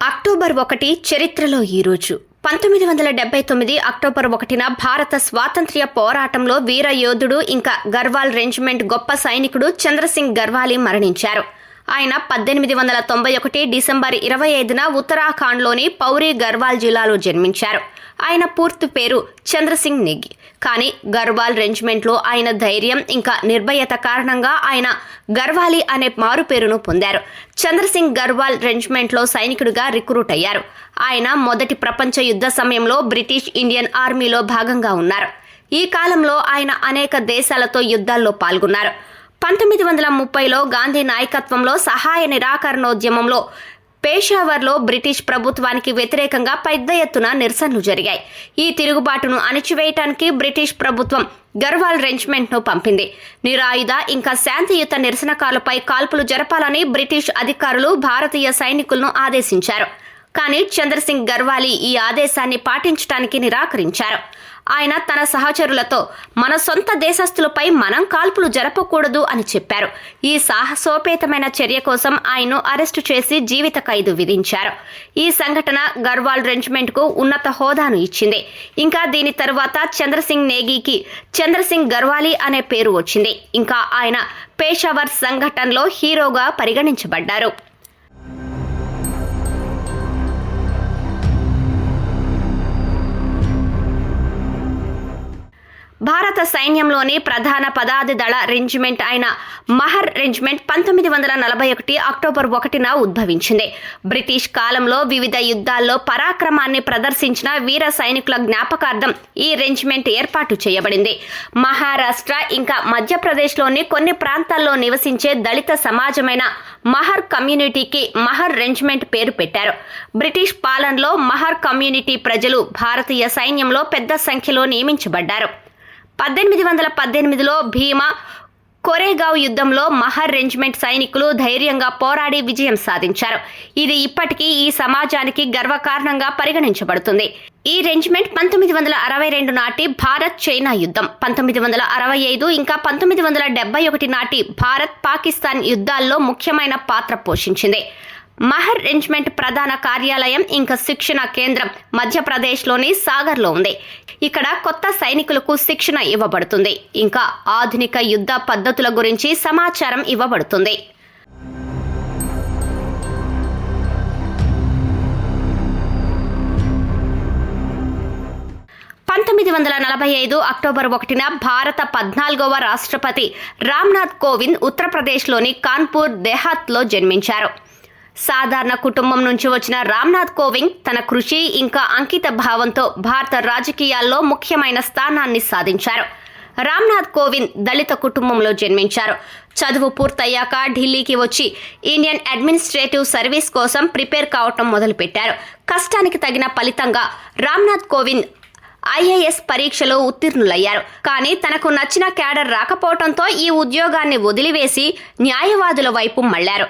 October 1 చరిత్రలో ఈరోజు 1979 October 1న భారత స్వాతంత్ర్య పోరాటంలో వీర యోధుడు ఇంకా గర్వాల్ రెజిమెంట్ గొప్ప సైనికుడు చంద్రసింగ్ గర్వాలీ మరణించారు. ఆయన 1891 డిసెంబర్ 25న ఉత్తరాఖండ్లోని పౌరీ గర్వాల్ జిల్లాలో జన్మించారు. ఆయన పూర్తి పేరు చంద్రసింగ్ నెగి. కానీ గర్వాల్ రెజిమెంట్లో ఆయన ధైర్యం ఇంకా నిర్భయత కారణంగా ఆయన గర్వాలీ అనే మారు పేరును పొందారు. చంద్రసింగ్ గర్వాల్ రెజిమెంట్లో సైనికుడిగా రిక్రూట్ అయ్యారు. ఆయన మొదటి ప్రపంచ యుద్ధ సమయంలో బ్రిటిష్ ఇండియన్ ఆర్మీలో భాగంగా ఉన్నారు. ఈ కాలంలో ఆయన అనేక దేశాలతో యుద్ధాల్లో పాల్గొన్నారు. 1930లో గాంధీ నాయకత్వంలో సహాయ నిరాకరణోద్యమంలో పేషావర్లో బ్రిటిష్ ప్రభుత్వానికి వ్యతిరేకంగా పెద్ద ఎత్తున నిరసనలు జరిగాయి. ఈ తిరుగుబాటును అణిచివేయటానికి బ్రిటిష్ ప్రభుత్వం గర్వాల్ రెజిమెంట్ను పంపింది. నిరాయుధ ఇంకా శాంతియుత నిరసనకారులపై కాల్పులు జరపాలని బ్రిటిష్ అధికారులు భారతీయ సైనికులను ఆదేశించారు. కానీ చంద్రసింగ్ గర్వాలీ ఈ ఆదేశాన్ని పాటించడానికి నిరాకరించారు. ఆయన తన సహచరులతో మన సొంత దేశస్థులపై మనం కాల్పులు జరపకూడదు అని చెప్పారు. ఈ సాహసోపేతమైన చర్య కోసం ఆయన్ను అరెస్టు చేసి జీవిత ఖైదు విధించారు. ఈ సంఘటన గర్వాల్ రెజిమెంట్కు ఉన్నత హోదాను ఇచ్చింది. ఇంకా దీని తరువాత చంద్రసింగ్ నేగీకి చంద్రసింగ్ గర్వాలీ అనే పేరు వచ్చింది. ఇంకా ఆయన పేషావర్ సంఘటనలో హీరోగా పరిగణించబడ్డారు. భారత సైన్యంలోని ప్రధాన పదాతి దళ రెజిమెంట్ అయిన మహర్ రెజిమెంట్ 1941 అక్టోబర్ 1న ఉద్భవించింది. బ్రిటిష్ కాలంలో వివిధ యుద్ధాల్లో పరాక్రమాన్ని ప్రదర్శించిన వీర సైనికుల జ్ఞాపకార్థం ఈ రెజిమెంట్ ఏర్పాటు చేయబడింది. మహారాష్ట్ర ఇంకా మధ్యప్రదేశ్లోని కొన్ని ప్రాంతాల్లో నివసించే దళిత సమాజమైన మహర్ కమ్యూనిటీకి మహర్ రెజిమెంట్ పేరు పెట్టారు. బ్రిటిష్ పాలనలో మహర్ కమ్యూనిటీ ప్రజలు భారతీయ సైన్యంలో పెద్ద సంఖ్యలో నియమించబడ్డారు. 1818లో భీమా కొరేగావ్ యుద్ధంలో మహర్ రెజిమెంట్ సైనికులు ధైర్యంగా పోరాడి విజయం సాధించారు. ఇది ఇప్పటికీ ఈ సమాజానికి గర్వకారణంగా పరిగణించబడుతుంది. ఈ రెజిమెంట్ 1962 నాటి భారత్ చైనా యుద్ధం, 1965 ఇంకా 1971 నాటి భారత్ పాకిస్తాన్ యుద్ధాల్లో ముఖ్యమైన పాత్ర పోషించింది. మహర్ రెజిమెంట్ ప్రధాన కార్యాలయం ఇంకా శిక్షణ కేంద్రం మధ్యప్రదేశ్లోని సాగర్లో ఉంది. ఇక్కడ కొత్త సైనికులకు శిక్షణ ఇవ్వబడుతుంది. ఇంకా ఆధునిక యుద్ధ పద్ధతుల గురించి సమాచారం ఇవ్వబడుతుంది. 1945 అక్టోబర్ 1న భారత 14వ రాష్ట్రపతి రామ్నాథ్ కోవింద్ ఉత్తరప్రదేశ్లోని కాన్పూర్ దేహాత్లో జన్మించారు. సాధారణ కుటుంబం నుంచి వచ్చిన రామ్నాథ్ కోవింద్ తన కృషి ఇంకా అంకిత భావంతో భారత రాజకీయాల్లో ముఖ్యమైన స్థానాన్ని సాధించారు. రామ్నాథ్ కోవింద్ దళిత కుటుంబంలో జన్మించారు. చదువు పూర్తయ్యాక ఢిల్లీకి వచ్చి ఇండియన్ అడ్మినిస్ట్రేటివ్ సర్వీస్ కోసం ప్రిపేర్ కావటం మొదలుపెట్టారు. కష్టానికి తగిన ఫలితంగా రామ్నాథ్ కోవింద్ ఐఏఎస్ పరీక్షలో ఉత్తీర్ణులయ్యారు. కానీ తనకు నచ్చిన క్యాడర్ రాకపోవడంతో ఈ ఉద్యోగాన్ని వదిలివేసి న్యాయవాదుల వైపు మళ్లారు.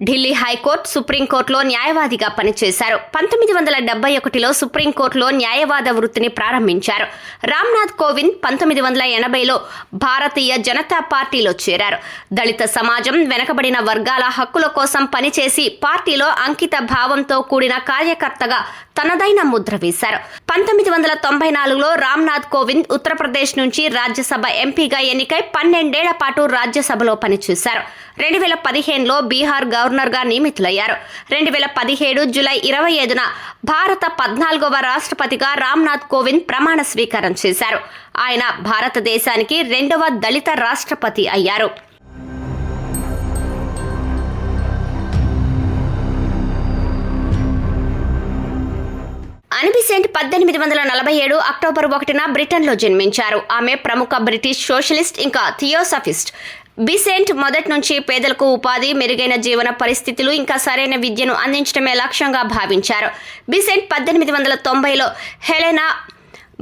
ఢిల్లీ హైకోర్టు, సుప్రీంకోర్టులో న్యాయవాదిగా పనిచేశారు. 1971లో సుప్రీంకోర్టులో న్యాయవాద వృత్తిని ప్రారంభించారు. రామ్నాథ్ కోవింద్ 1980లో భారతీయ జనతా పార్టీలో చేరారు. దళిత సమాజం, వెనకబడిన వర్గాల హక్కుల కోసం పనిచేసి పార్టీలో అంకిత భావంతో కూడిన కార్యకర్తగా తనదైన ముద్ర వేశారు. 1994లో రామ్నాథ్ కోవింద్ ఉత్తరప్రదేశ్ నుంచి రాజ్యసభ ఎంపీగా ఎన్నికై 12 ఏళ్ల పాటు రాజ్యసభలో పనిచేశారు. 2015లో బీహార్ గవర్నర్గా నియమితులయ్యారు. 2017 జూలై 25న భారత 14వ రాష్ట్రపతిగా రామ్నాథ్ కోవింద్ ప్రమాణ స్వీకారం చేశారు. ఆయన భారతదేశానికి 2వ దళిత రాష్ట్రపతి అయ్యారు. అనిబిసెంట్ 1847 అక్టోబర్ 1న బ్రిటన్లో జన్మించారు. ఆమె ప్రముఖ బ్రిటిష్ సోషలిస్ట్ ఇంకా థియోసఫిస్ట్. బిసెంట్ మొదటి నుంచి పేదలకు ఉపాధి, మెరుగైన జీవన పరిస్థితులు ఇంకా సరైన విద్యను అందించడమే లక్ష్యంగా భావించారు. బిసెంట్ 1890లో హెలెనా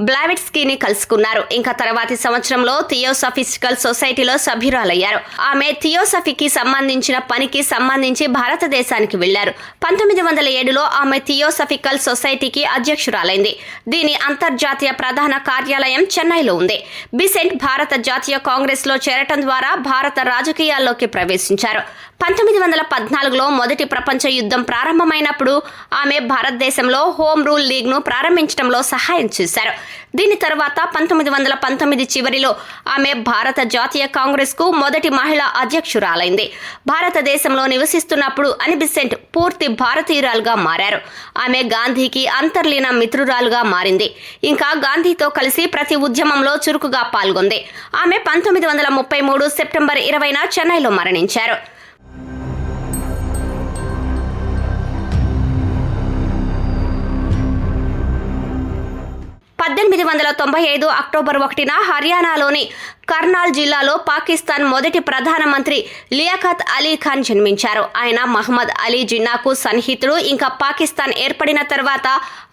బ్లావెట్స్కీని కలుసుకున్నారు. ఇంకా తర్వాతి సంవత్సరంలో థియోసఫిస్టికల్ సొసైటీలో సభ్యురాలయ్యారు. ఆమె థియోసఫీకి సంబంధించిన పనికి సంబంధించి భారతదేశానికి వెళ్లారు. 1907లో ఆమె థియోసఫికల్ సొసైటీకి అధ్యక్షురాలైంది. దీని అంతర్జాతీయ ప్రధాన కార్యాలయం చెన్నైలో ఉంది. బిసెంట్ భారత జాతీయ కాంగ్రెస్లో చేరటం ద్వారా భారత రాజకీయాల్లోకి ప్రవేశించారు. 1914లో మొదటి ప్రపంచ యుద్ధం ప్రారంభమైనప్పుడు ఆమె భారతదేశంలో హోమ్ రూల్ లీగ్ను ప్రారంభించడంలో సహాయం చేశారు. దీని తర్వాత 1919 చివరిలో ఆమె భారత జాతీయ కాంగ్రెస్కు మొదటి మహిళా అధ్యక్షురాలైంది. భారతదేశంలో నివసిస్తున్నప్పుడు అనీ బెసెంట్ పూర్తి భారతీయురాలుగా మారారు. ఆమె గాంధీకి అంతర్లీన మిత్రురాలుగా మారింది. ఇంకా గాంధీతో కలిసి ప్రతి ఉద్యమంలో చురుకుగా పాల్గొంది. ఆమె 1933 సెప్టెంబర్ 20న చెన్నైలో మరణించారు. 1895 అక్టోబర్ 1న హర్యానాలోని కర్నాల్ జిల్లాలో పాకిస్తాన్ మొదటి ప్రధానమంత్రి లియాఖత్ అలీ ఖాన్ జన్మించారు. ఆయన మహమ్మద్ అలీ జిన్నాకు సన్నిహితుడు. ఇంకా పాకిస్తాన్ ఏర్పడిన తర్వాత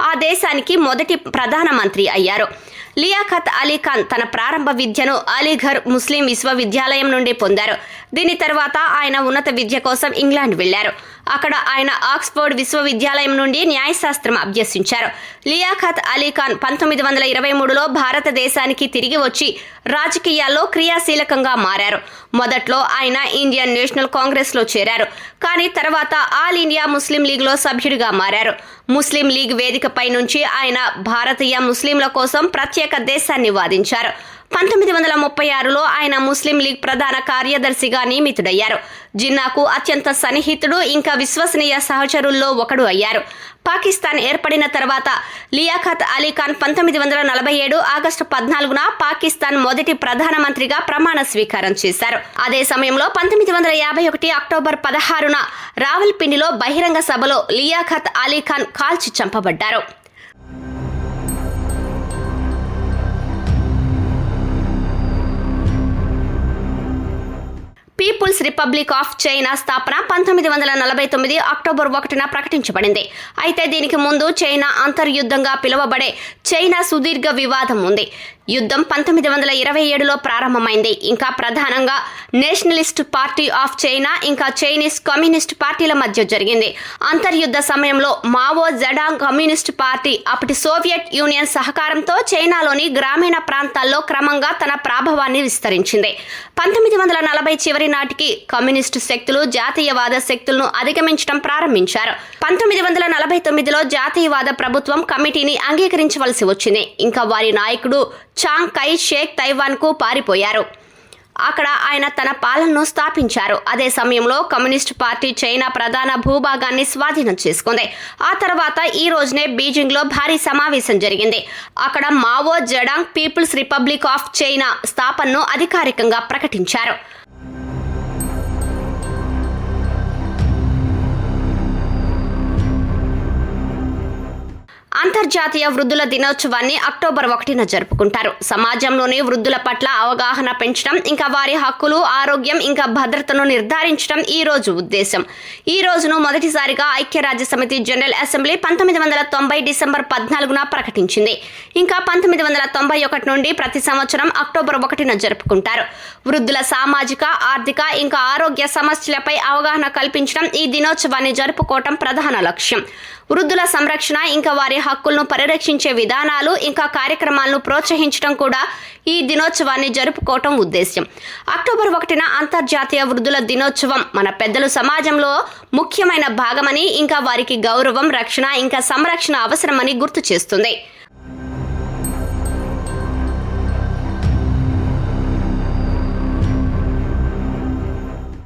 ఆ దేశానికి మొదటి ప్రధానమంత్రి అయ్యారు. లియాఖత్ అలీ ఖాన్ తన ప్రారంభ విద్యను అలీఘర్ ముస్లిం విశ్వవిద్యాలయం నుండి పొందారు. దీని తర్వాత ఆయన ఉన్నత విద్య కోసం ఇంగ్లాండ్ వెళ్లారు. అక్కడ ఆయన ఆక్స్ఫర్డ్ విశ్వవిద్యాలయం నుండి న్యాయశాస్త్రం అభ్యసించారు. లియాఖత్ అలీ ఖాన్ 1923లో భారతదేశానికి తిరిగి వచ్చి రాజకీయాల్లో క్రియాశీలకంగా మారారు. మొదట్లో ఆయన ఇండియన్ నేషనల్ కాంగ్రెస్ లో చేరారు. కానీ తర్వాత ఆల్ ఇండియా ముస్లిం లీగ్ లో సభ్యుడిగా మారారు. ముస్లిం లీగ్ వేదికపై నుంచి ఆయన భారతీయ ముస్లింల కోసం ప్రత్యేక దేశాన్ని వాదించారు. 1936లో ఆయన ముస్లిం లీగ్ ప్రధాన కార్యదర్శిగా నియమితుడయ్యారు. జిన్నాకు అత్యంత సన్నిహితుడు ఇంకా విశ్వసనీయ సహచరుల్లో ఒకడు అయ్యారు. పాకిస్తాన్ ఏర్పడిన తర్వాత లియాఖత్ అలీ ఖాన్ 1947 ఆగస్టు 14న పాకిస్తాన్ మొదటి ప్రధానమంత్రిగా ప్రమాణ స్వీకారం చేశారు. అదే సమయంలో 1951 అక్టోబర్ 16న రావల్పిండిలో బహిరంగ సభలో లియాఖత్ అలీ ఖాన్ కాల్చి చంపబడ్డారు. పీపుల్స్ రిపబ్లిక్ ఆఫ్ చైనా స్థాపన 1949 అక్టోబర్ 1న ప్రకటించబడింది. అయితే దీనికి ముందు చైనా అంతర్యుద్ధంగా పిలువబడే చైనా సుదీర్ఘ వివాదం ఉంది. యుద్ధం 1927లో ప్రారంభమైంది. ఇంకా ప్రధానంగా నేషనలిస్ట్ పార్టీ ఆఫ్ చైనా ఇంకా చైనీస్ కమ్యూనిస్ట్ పార్టీల మధ్య జరిగింది. అంతర్యుద్ధ సమయంలో మావో జెడాంగ్ కమ్యూనిస్ట్ పార్టీ అప్పటి సోవియట్ యూనియన్ సహకారంతో చైనాలోని గ్రామీణ ప్రాంతాల్లో క్రమంగా తన ప్రభావాన్ని విస్తరించింది. 1940 చివరి నాటికి కమ్యూనిస్టు శక్తులు జాతీయవాద శక్తులను అధిగమించడం ప్రారంభించారు. 1949లో జాతీయవాద ప్రభుత్వం కమిటీని అంగీకరించవలసి వచ్చింది. ఇంకా వారి నాయకుడు చాంగ్ కై షేక్ తైవాన్కు పారిపోయారు. అక్కడ ఆయన తన పాలనను స్థాపించారు. అదే సమయంలో కమ్యూనిస్ట్ పార్టీ చైనా ప్రధాన భూభాగాన్ని స్వాధీనం చేసుకుంది. ఆ తర్వాత ఈ రోజునే బీజింగ్లో భారీ సమావేశం జరిగింది. అక్కడ Mao Zedong People's Republic of China స్థాపనను అధికారికంగా ప్రకటించారు. అంతర్జాతీయ వృద్ధుల దినోత్సవాన్ని అక్టోబర్ 1న జరుపుకుంటారు. సమాజంలోని వృద్ధుల పట్ల అవగాహన పెంచడం, ఇంకా వారి హక్కులు, ఆరోగ్యం ఇంకా భద్రతను నిర్ధారించడం ఈ రోజు ఉద్దేశం. ఈ రోజును మొదటిసారిగా ఐక్యరాజ్య సమితి జనరల్ అసెంబ్లీ 1990 డిసెంబర్ 14న ప్రకటించింది. ఇంకా 1991 నుండి ప్రతి సంవత్సరం అక్టోబర్ 1న జరుపుకుంటారు. వృద్ధుల సామాజిక, ఆర్థిక ఇంకా ఆరోగ్య సమస్యలపై అవగాహన కల్పించడం ఈ దినోత్సవాన్ని జరుపుకోవటం ప్రధాన లక్ష్యం. వృద్ధుల సంరక్షణ ఇంకా వారి హక్కులను పరిరక్షించే విధానాలు ఇంకా కార్యక్రమాలను ప్రోత్సహించడం కూడా ఈ దినోత్సవాన్ని జరుపుకోవటం ఉద్దేశ్యం. అక్టోబర్ 1న అంతర్జాతీయ వృద్ధుల దినోత్సవం మన పెద్దలు సమాజంలో ముఖ్యమైన భాగమని, ఇంకా వారికి గౌరవం, రక్షణ ఇంకా సంరక్షణ అవసరమని గుర్తు చేస్తుంది.